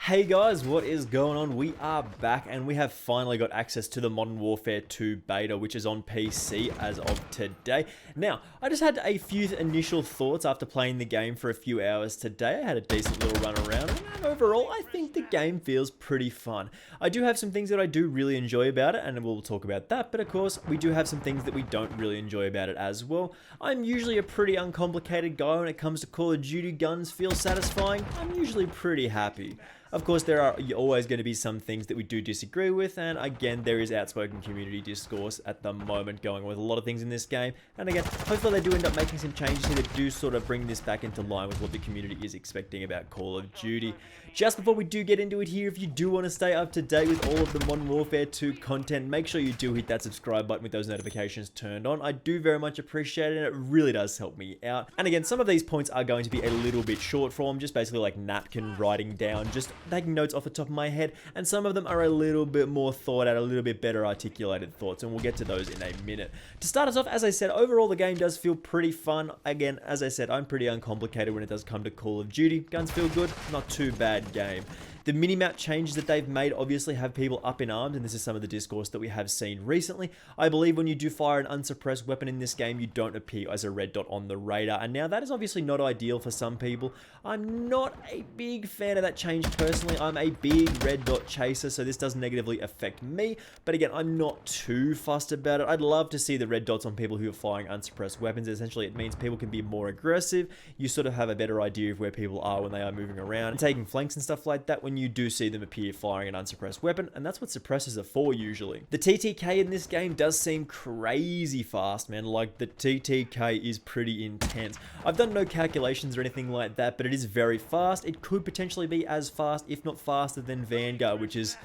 Hey guys, what is going on? We are back and we have finally got access to the Modern Warfare 2 Beta, which is on PC as of today. Now, I just had a few initial thoughts after playing the game for a few hours today. I had a decent little run around and overall I think the game feels pretty fun. I do have some things that I do really enjoy about it and we'll talk about that, but of course we do have some things that we don't really enjoy about it as well. I'm usually a pretty uncomplicated guy when it comes to Call of Duty. Guns feel satisfying. I'm usually pretty happy. Of course, there are always going to be some things that we do disagree with, and again, there is outspoken community discourse at the moment going on with a lot of things in this game, and again, hopefully they do end up making some changes here that do sort of bring this back into line with what the community is expecting about Call of Duty. Just before we do get into it here, if you do want to stay up to date with all of the Modern Warfare 2 content, make sure you do hit that subscribe button with those notifications turned on. I do very much appreciate it, and it really does help me out. And again, some of these points are going to be a little bit short form, just basically like napkin writing down, just taking notes off the top of my head, and some of them are a little bit more thought out, a little bit better articulated thoughts, and we'll get to those in a minute. To start us off, as I said, overall the game does feel pretty fun. Again, as I said, I'm pretty uncomplicated when it does come to Call of Duty. Guns feel good, not too bad game. The minimap changes that they've made obviously have people up in arms, and this is some of the discourse that we have seen recently. I believe when you do fire an unsuppressed weapon in this game, you don't appear as a red dot on the radar, and now that is obviously not ideal for some people. I'm not a big fan of that change personally. I'm a big red dot chaser, so this does negatively affect me, but again, I'm not too fussed about it. I'd love to see the red dots on people who are firing unsuppressed weapons. Essentially, it means people can be more aggressive. You sort of have a better idea of where people are when they are moving around and taking flanks and stuff like that when you do see them appear firing an unsuppressed weapon, and that's what suppressors are for usually. The TTK in this game does seem crazy fast, man. Like, the TTK is pretty intense. I've done no calculations or anything like that, but it is very fast. It could potentially be as fast, if not faster, than Vanguard, which is...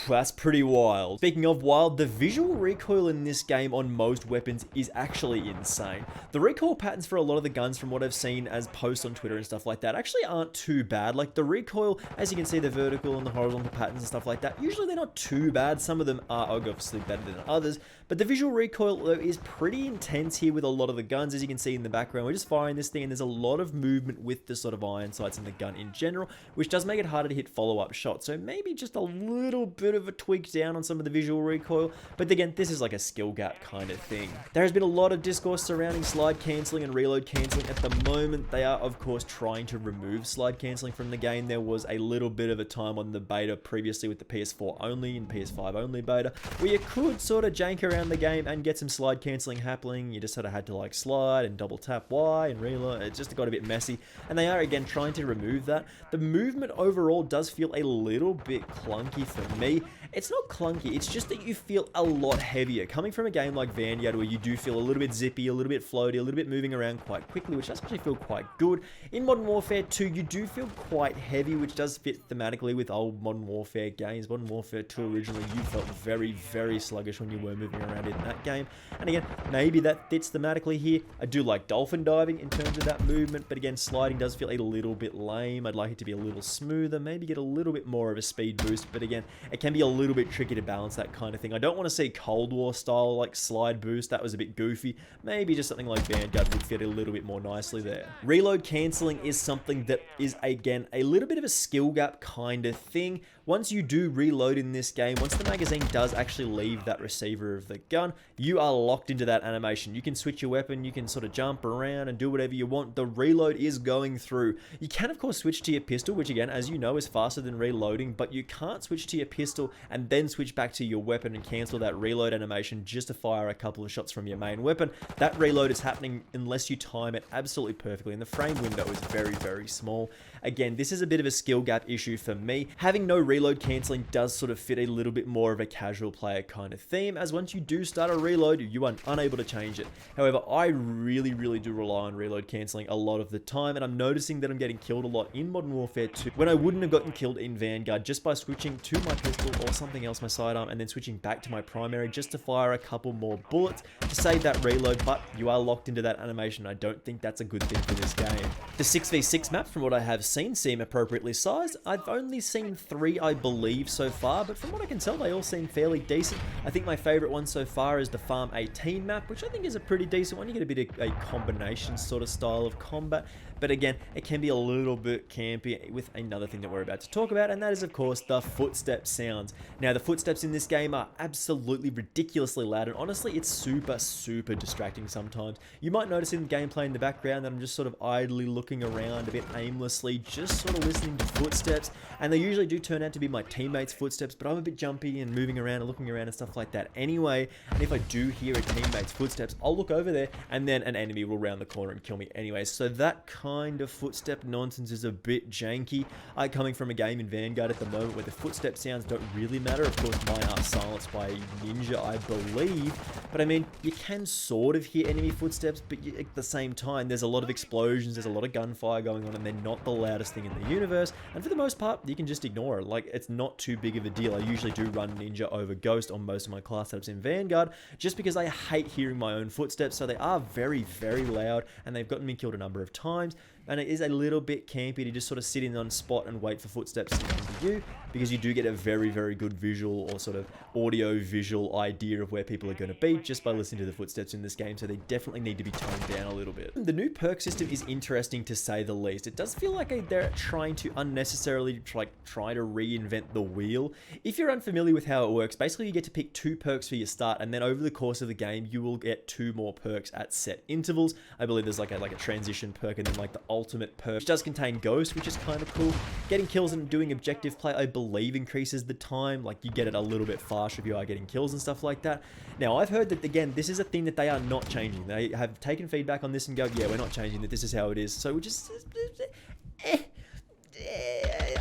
that's pretty wild. Speaking of wild, the visual recoil in this game on most weapons is actually insane. The recoil patterns for a lot of the guns, from what I've seen as posts on Twitter and stuff like that, actually aren't too bad. Like, the recoil, as you can see, the vertical and the horizontal patterns and stuff like that, usually they're not too bad. Some of them are obviously better than others, but the visual recoil though is pretty intense here with a lot of the guns. As you can see in the background, we're just firing this thing and there's a lot of movement with the sort of iron sights in the gun in general, which does make it harder to hit follow-up shots. So maybe just a little bit of a tweak down on some of the visual recoil, but again, this is like a skill gap kind of thing. There has been a lot of discourse surrounding slide cancelling and reload cancelling. At the moment, they are of course trying to remove slide cancelling from the game. There was a little bit of a time on the beta previously with the PS4 only and PS5 only beta where you could sort of jank around the game and get some slide cancelling happening. You just sort of had to like slide and double tap Y and reload. It just got a bit messy, and they are again trying to remove that. The movement overall does feel a little bit clunky for me. It's not clunky, it's just that you feel a lot heavier. Coming from a game like Vanguard where you do feel a little bit zippy, a little bit floaty, a little bit moving around quite quickly, which does actually feel quite good. In Modern Warfare 2, you do feel quite heavy, which does fit thematically with old Modern Warfare games. Modern Warfare 2 originally, you felt very, very sluggish when you were moving around in that game. And again, maybe that fits thematically here. I do like dolphin diving in terms of that movement, but again, sliding does feel a little bit lame. I'd like it to be a little smoother, maybe get a little bit more of a speed boost, but again, it can be a little bit tricky to balance that kind of thing. I don't want to see Cold War style like slide boost. That was a bit goofy. Maybe just something like Vanguard would fit a little bit more nicely there. Reload cancelling is something that is again a little bit of a skill gap kind of thing. Once you do reload in this game, once the magazine does actually leave that receiver of the gun, you are locked into that animation. You can switch your weapon, you can sort of jump around and do whatever you want. The reload is going through. You can of course switch to your pistol, which again, as you know, is faster than reloading, but you can't switch to your pistol and then switch back to your weapon and cancel that reload animation just to fire a couple of shots from your main weapon. That reload is happening unless you time it absolutely perfectly, and the frame window is very, very small. Again, this is a bit of a skill gap issue for me. Having no reload cancelling does sort of fit a little bit more of a casual player kind of theme, as once you do start a reload, you are unable to change it. However, I really, really do rely on reload cancelling a lot of the time, and I'm noticing that I'm getting killed a lot in Modern Warfare 2 when I wouldn't have gotten killed in Vanguard just by switching to my pistol or something else, my sidearm, and then switching back to my primary just to fire a couple more bullets to save that reload, but you are locked into that animation. I don't think that's a good thing for this game. The 6v6 maps, from what I have seen, seem appropriately sized. I've only seen 3, I believe, so far, but from what I can tell, they all seem fairly decent. I think my favorite one so far is the Farm 18 map, which I think is a pretty decent one. You get a bit of a combination sort of style of combat. but again, it can be a little bit campy with another thing that we're about to talk about, and that is of course the footstep sounds. Now the footsteps in this game are absolutely ridiculously loud, and honestly it's super distracting sometimes. You might notice in the gameplay in the background that I'm just sort of idly looking around a bit aimlessly, just sort of listening to footsteps, and they usually do turn out to be my teammates' footsteps, but I'm a bit jumpy and moving around and looking around and stuff like that anyway, and if I do hear a teammate's footsteps, I'll look over there and then an enemy will round the corner and kill me anyway. So that kind of footstep nonsense is a bit janky. Coming from a game in Vanguard at the moment where the footstep sounds don't really matter. Of course mine are silenced by a ninja, I believe, but I mean you can sort of hear enemy footsteps, but at the same time there's a lot of explosions, there's a lot of gunfire going on, and they're not the loudest thing in the universe, and for the most part you can just ignore it. Like, it's not too big of a deal. I usually do run ninja over ghost on most of my class setups in Vanguard just because I hate hearing my own footsteps, so they are very loud, and they've gotten me killed a number of times, and it is a little bit campy to just sort of sit in on spot and wait for footsteps to come to you, because you do get a very good visual or sort of audio visual idea of where people are going to be just by listening to the footsteps in this game, so they definitely need to be toned down a little bit. The new perk system is interesting to say the least. It does feel like they're trying to unnecessarily try to reinvent the wheel. If you're unfamiliar with how it works, basically you get to pick 2 perks for your start, and then over the course of the game you will get 2 more perks at set intervals. I believe there's like a transition perk and then like the ultimate perk, which does contain ghost, which is kind of cool. Getting kills and doing objective play, I believe, increases the time. Like, you get it a little bit faster if you are getting kills and stuff like that. Now I've heard that, again, this is a thing that they are not changing. They have taken feedback on this and go, yeah, we're not changing that, this is how it is. So we just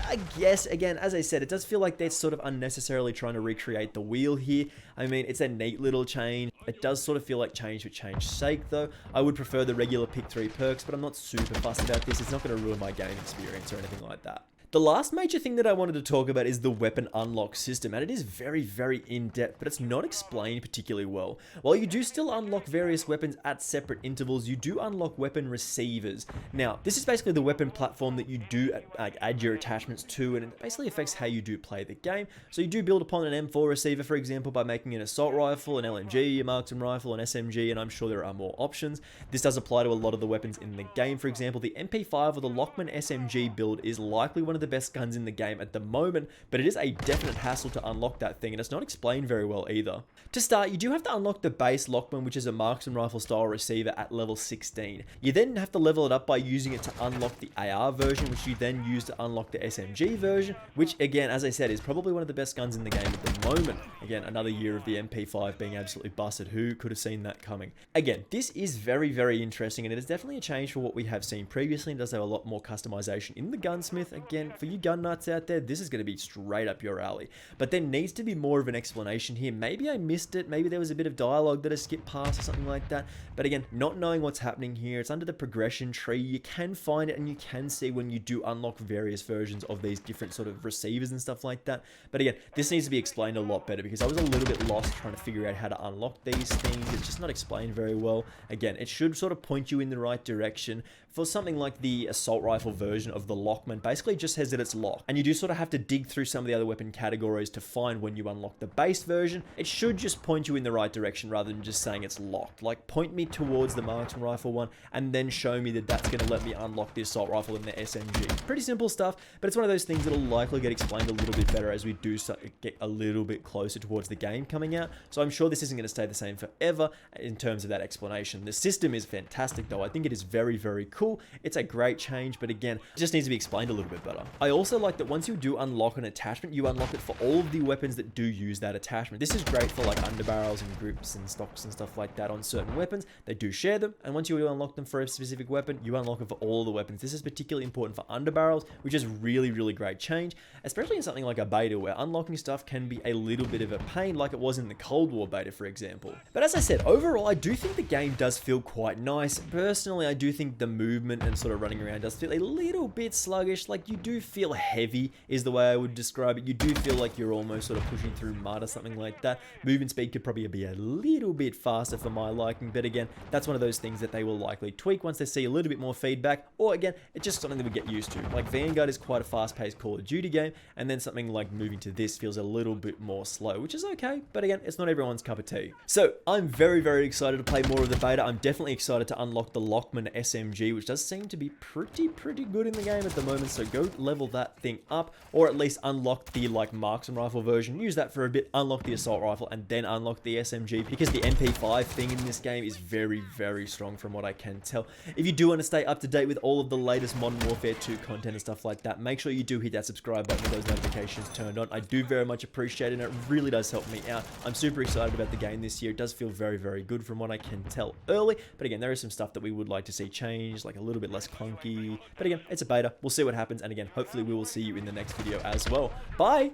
I guess, again, as I said, it does feel like they're sort of unnecessarily trying to recreate the wheel here. I mean, it's a neat little change. It does sort of feel like change for change's sake, though. I would prefer the regular pick 3 perks, but I'm not super fussed about this. It's not going to ruin my game experience or anything like that. The last major thing that I wanted to talk about is the weapon unlock system, and it is very in-depth, but it's not explained particularly well. While you do still unlock various weapons at separate intervals, you do unlock weapon receivers. Now, this is basically the weapon platform that you do add your attachments to, and it basically affects how you do play the game. So you do build upon an M4 receiver, for example, by making an assault rifle, an LMG, a marksman rifle, an SMG, and I'm sure there are more options. This does apply to a lot of the weapons in the game. For example, the MP5 or the Lockman SMG build is likely one of the best guns in the game at the moment, but it is a definite hassle to unlock that thing, and it's not explained very well either. To start, you do have to unlock the base Lockman, which is a marksman rifle style receiver, at level 16. You then have to level it up by using it to unlock the AR version, which you then use to unlock the SMG version, which again, as I said, is probably one of the best guns in the game at the moment. Again, another year of the MP5 being absolutely busted. Who could have seen that coming? Again, this is very interesting, and it is definitely a change for what we have seen previously. It does have a lot more customization in the gunsmith. Again, for you gun nuts out there, this is going to be straight up your alley. But there needs to be more of an explanation here. Maybe I missed it. Maybe there was a bit of dialogue that I skipped past or something like that. But again, not knowing what's happening here, it's under the progression tree. You can find it and you can see when you do unlock various versions of these different sort of receivers and stuff like that. But again, this needs to be explained a lot better, because I was a little bit lost trying to figure out how to unlock these things. It's just not explained very well. Again, it should sort of point you in the right direction. For something like the assault rifle version of the Lockman, basically just says that it's locked, and you do sort of have to dig through some of the other weapon categories to find when you unlock the base version. It should just point you in the right direction rather than just saying it's locked. Like, point me towards the marksman rifle one and then show me that that's going to let me unlock the assault rifle and the SMG. Pretty simple stuff, but it's one of those things that'll likely get explained a little bit better as we do get a little bit closer towards the game coming out. So I'm sure this isn't going to stay the same forever in terms of that explanation. The system is fantastic though. I think it is very cool. It's a great change, but again, it just needs to be explained a little bit better. I also like that once you do unlock an attachment, you unlock it for all of the weapons that do use that attachment. This is great for like underbarrels and grips and stocks and stuff like that on certain weapons. They do share them, and once you unlock them for a specific weapon, you unlock it for all of the weapons. This is particularly important for underbarrels, which is really great change, especially in something like a beta where unlocking stuff can be a little bit of a pain, like it was in the Cold War beta, for example. But as I said, overall, I do think the game does feel quite nice. Personally, I do think the movement and sort of running around does feel a little bit sluggish. Like, you do feel heavy is the way I would describe it. You do feel like you're almost sort of pushing through mud or something like that. Movement speed could probably be a little bit faster for my liking, but again, that's one of those things that they will likely tweak once they see a little bit more feedback, or again, it's just something that we get used to. Like, Vanguard is quite a fast-paced Call of Duty game, and then something like moving to this feels a little bit more slow, which is okay, but again, it's not everyone's cup of tea. So I'm very excited to play more of the beta. I'm definitely excited to unlock the Lockman SMG, which which does seem to be pretty good in the game at the moment. So go level that thing up, or at least unlock the like marksman rifle version. Use that for a bit, unlock the assault rifle, and then unlock the SMG, because the MP5 thing in this game is very strong from what I can tell. If you do want to stay up to date with all of the latest Modern Warfare 2 content and stuff like that, make sure you do hit that subscribe button with those notifications turned on. I do very much appreciate it, and it really does help me out. I'm super excited about the game this year. It does feel very good from what I can tell early, but again, there is some stuff that we would like to see change, like a little bit less clunky, but again, it's a beta. We'll see what happens, and again, hopefully we will see you in the next video as well. Bye!